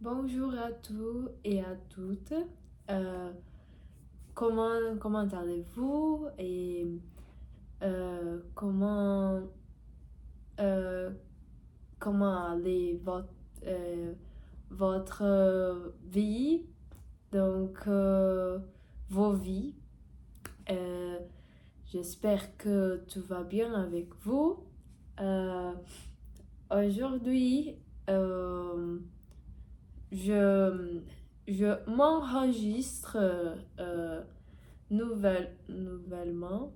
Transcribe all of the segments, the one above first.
Bonjour à tous et à toutes. Euh, comment allez-vous et euh, comment, euh, comment allait votre vie, donc vos vies. Euh, J'espère que tout va bien avec vous. Euh, Aujourd'hui, euh, je, je m'enregistre nouvellement.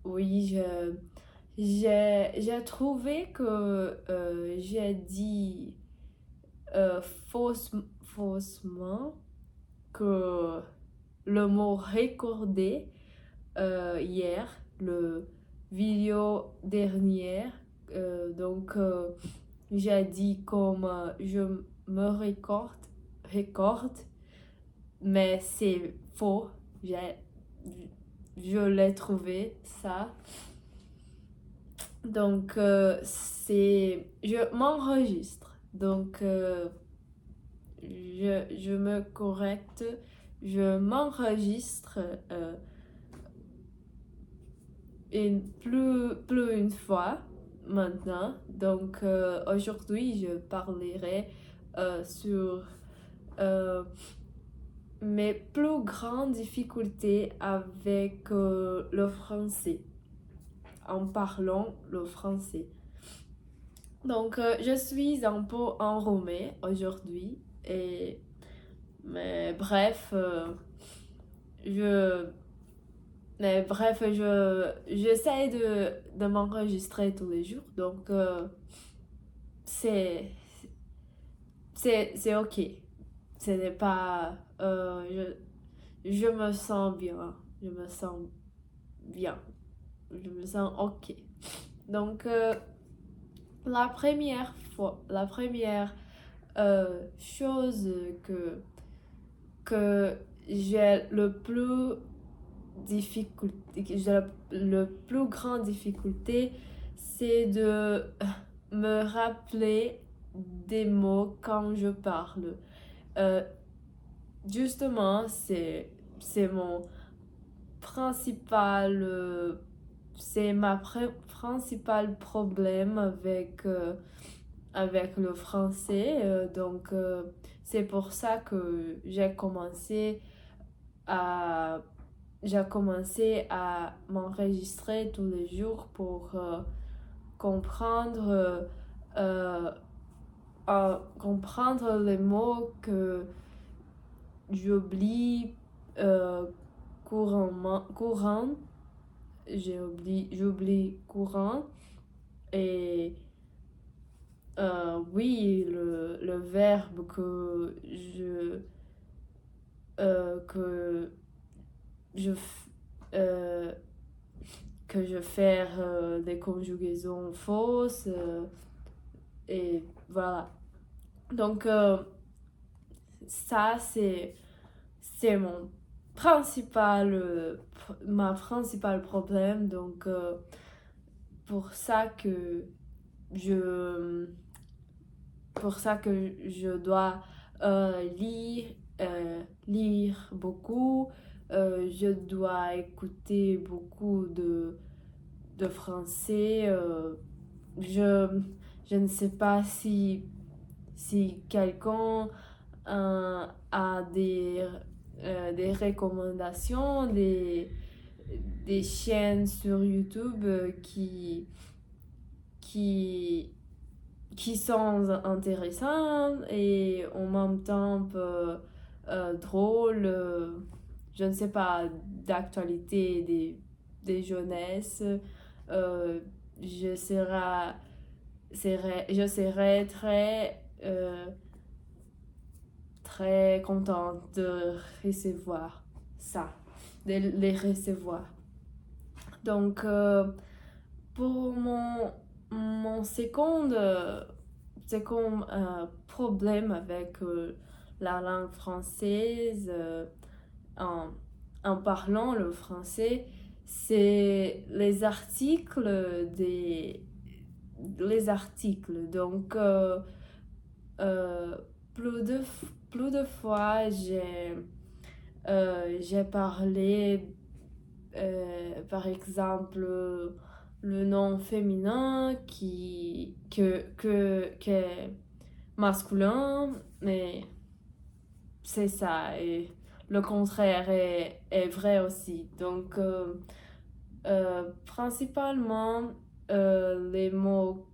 Oui, j'ai trouvé que j'ai dit faussement que le mot recordé hier, le vidéo dernière. J'ai dit comme je me recorde, mais c'est faux. J'ai, je l'ai trouvé, ça. Je m'enregistre. Je me correcte. Je m'enregistre plus une fois maintenant. Aujourd'hui, je parlerai sur euh, mes plus grandes difficultés avec le français, en parlant le français. Je suis un peu enrhumée aujourd'hui, et, mais bref, je, j'essaie de m'enregistrer tous les jours, c'est, c'est ok. Ce n'est pas, je me sens bien, je me sens bien, je me sens ok. Donc, euh, la première chose que j'ai le plus grande difficulté, c'est de me rappeler des mots quand je parle. Euh, Justement, c'est mon principal c'est principal problème avec le français. C'est pour ça que à j'ai commencé à m'enregistrer tous les jours pour comprendre euh, comprendre les mots que j'oublie euh, courant. J'oublie courant. Et oui, le verbe que je, f- euh, que je fais des conjugaisons fausses. Et voilà. Donc, euh, Ça, c'est ma principale problème. Pour ça que je, pour ça que je dois lire beaucoup. Je dois écouter beaucoup de français. Je, je ne sais pas si quelqu'un a des recommandations, des chaînes sur YouTube qui, qui sont intéressantes et en même temps un peu drôles. Je ne sais pas, d'actualité des jeunesses. Euh, je je serais très contente de recevoir ça, de les recevoir. Donc, pour mon second problème avec la langue française, en parlant le français, c'est les articles. Euh, plus de fois, j'ai parlé, par exemple, le nom féminin qui est masculin, mais c'est ça. Et le contraire est vrai aussi. Donc, principalement, les mots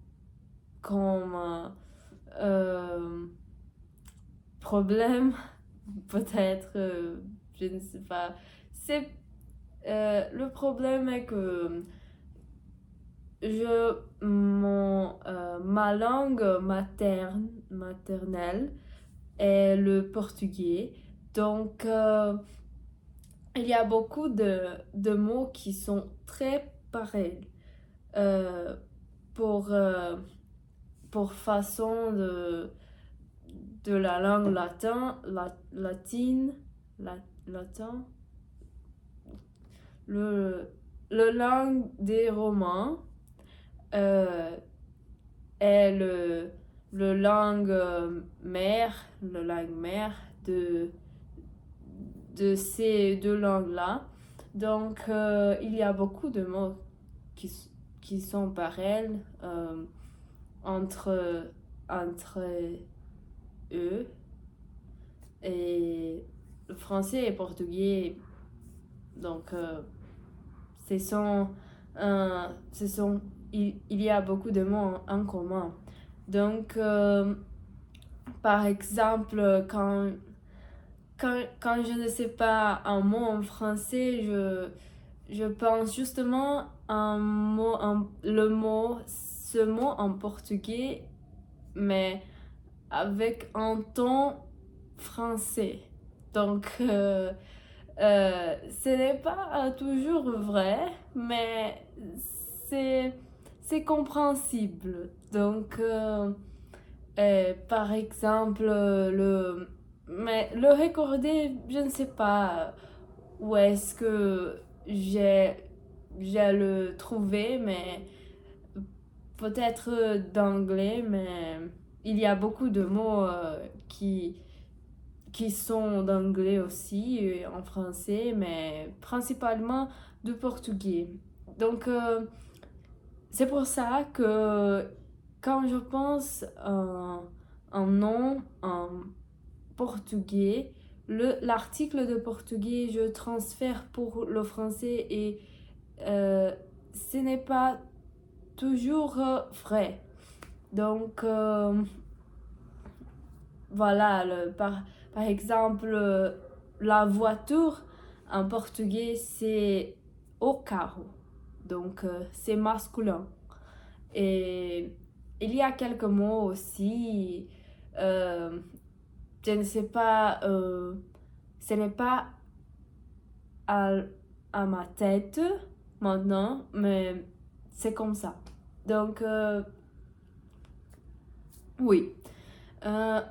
comme euh, problème, peut-être, je ne sais pas. C'est, le problème est que ma langue maternelle est le portugais. Donc, il y a beaucoup de mots qui sont très pareils euh, pour, euh, pour façon de la langue latine, latin, le, le langue des Romains euh, est le langue mère de ces deux langues-là. Donc, il y a beaucoup de mots qui, qui sont pareils entre, entre eux. Et le français et le portugais, donc, ce sont, il y a beaucoup de mots en commun. Donc, par exemple, quand je ne sais pas un mot en français, je pense justement ce mot en portugais, mais avec un ton français. Donc, ce n'est pas toujours vrai, mais c'est, c'est compréhensible. Donc, par exemple, mais le recorder, je ne sais pas où est-ce que j'ai le trouvé, mais peut-être d'anglais, mais il y a beaucoup de mots qui sont d'anglais aussi, et en français, mais principalement de portugais. Donc, c'est pour ça que quand je pense un nom en portugais, l'article de portugais, je transfère pour le français et ce n'est pas toujours vrai. Donc, voilà, par exemple, la voiture en portugais, c'est o carro. Donc, c'est masculin. Et il y a quelques mots aussi, euh, je ne sais pas, ce n'est pas à, à ma tête maintenant, mais c'est comme ça. Donc, oui. Un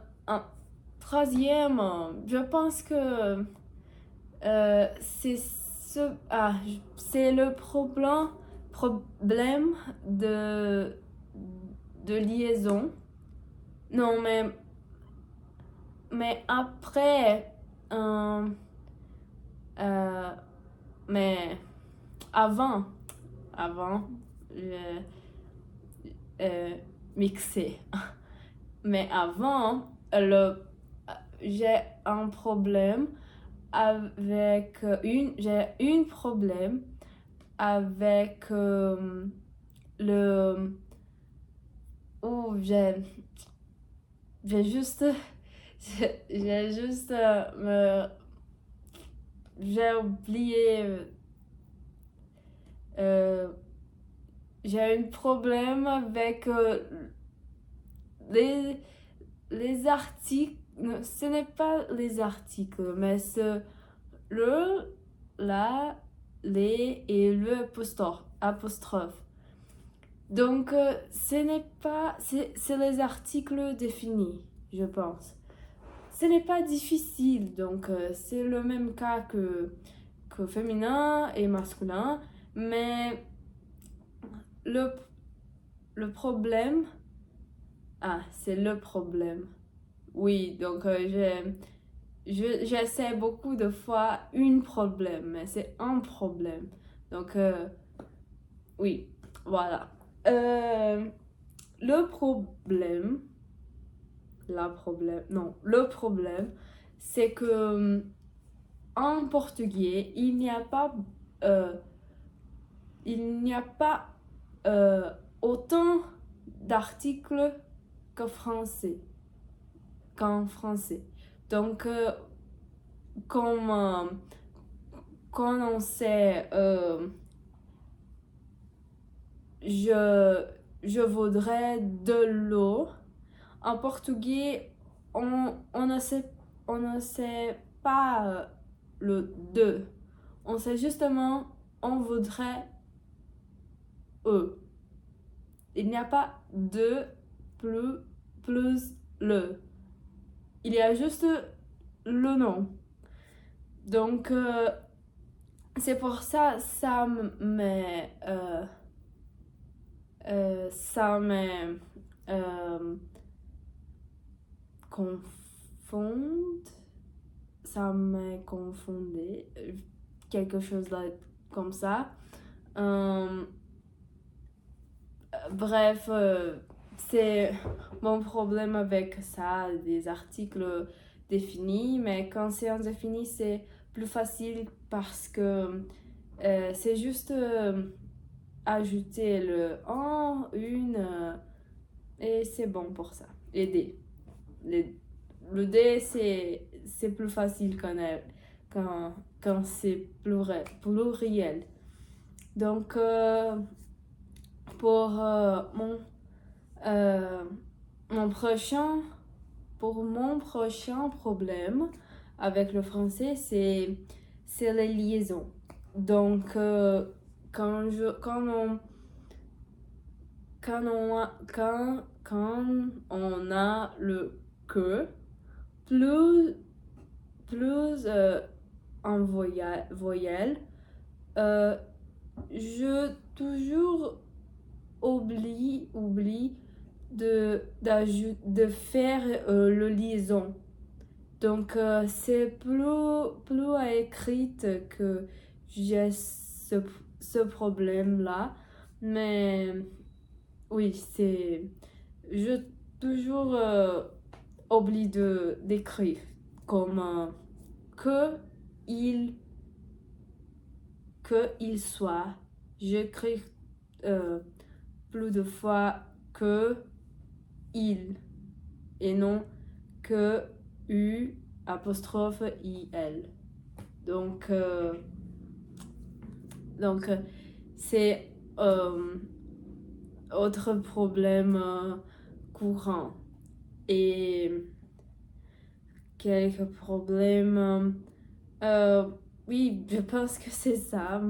troisième, je pense que c'est le problème de liaison. Non, mais après, euh, euh, mais avant, je mixé. Mais avant, j'ai un problème j'ai un problème avec le, oh, j'ai juste, j'ai juste, j'ai oublié, euh, j'ai un problème avec les, les articles, ce n'est pas les articles, mais le, la, les et le apostrophe. Donc, ce n'est pas, c'est les articles définis, je pense. Ce n'est pas difficile, donc c'est le même cas que féminin et masculin, mais le problème, c'est le problème. oui, donc j'essaie beaucoup de fois un problème, mais c'est un problème. Donc, oui, voilà. Le problème, le problème, c'est que en portugais, euh, il n'y a pas autant d'articles que qu'en français. Donc, comme quand on sait je voudrais de l'eau, en portugais, on ne sait pas le de. On sait justement on voudrait eux. Il n'y a pas de plus le. Il y a juste le nom. Donc, c'est pour ça ça me confond, ça m'a confondé, quelque chose comme ça. Bref, c'est mon problème avec ça, des articles définis, mais quand c'est indéfini, c'est plus facile parce que c'est juste ajouter le en, une, et c'est bon pour ça. Et des. Le D, c'est plus facile quand c'est pluriel. Donc, pour euh, mon prochain, pour mon prochain problème avec le français, c'est les liaisons. Donc, quand on a le que, plus en voyelle, je toujours oublie de faire le liaison. Donc, c'est plus à écrire que j'ai ce problème-là. Mais oui, je toujours oublie d'écrire comme que il soit. J'écris plus de fois que il et non que u apostrophe il. Donc, c'est autre problème courant. Et quelques problèmes. Oui, je pense que c'est ça.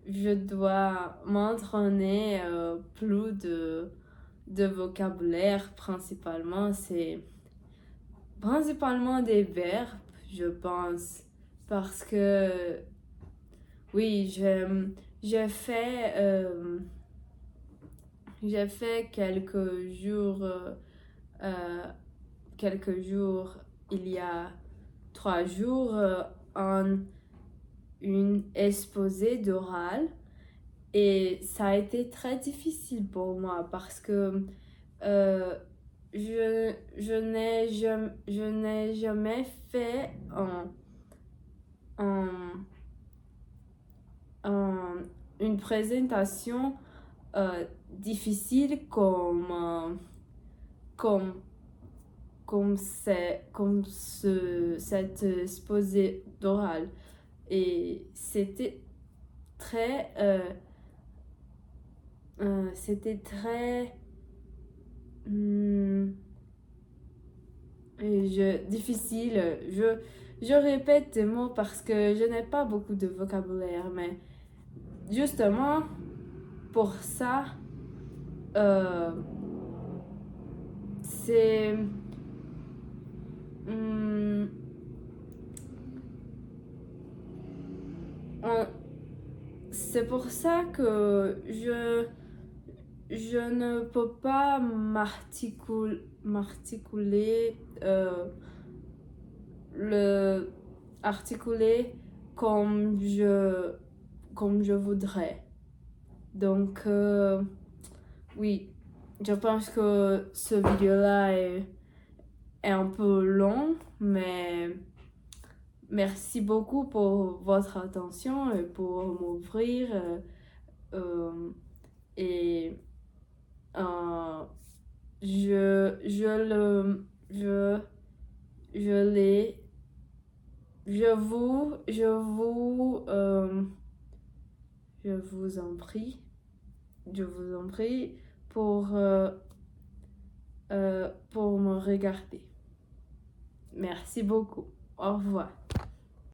Je dois m'entraîner plus de vocabulaire principalement. C'est principalement des verbes, je pense. Parce que, oui, j'ai fait, j'ai fait quelques jours, il y a 3 jours, en une exposé d'oral. Et ça a été très difficile pour moi parce que je n'ai jamais fait une présentation difficile comme, cette exposé d'oral. Et c'était très difficile. Je répète des mots parce que je n'ai pas beaucoup de vocabulaire, mais justement pour ça, c'est c'est pour ça que je ne peux pas m'articuler le articuler comme je voudrais. Donc, oui, je pense que ce vidéo-là est un peu long, mais merci beaucoup pour votre attention et pour m'ouvrir. Et je l'ai, je vous en prie pour me regarder. Merci beaucoup. Au revoir.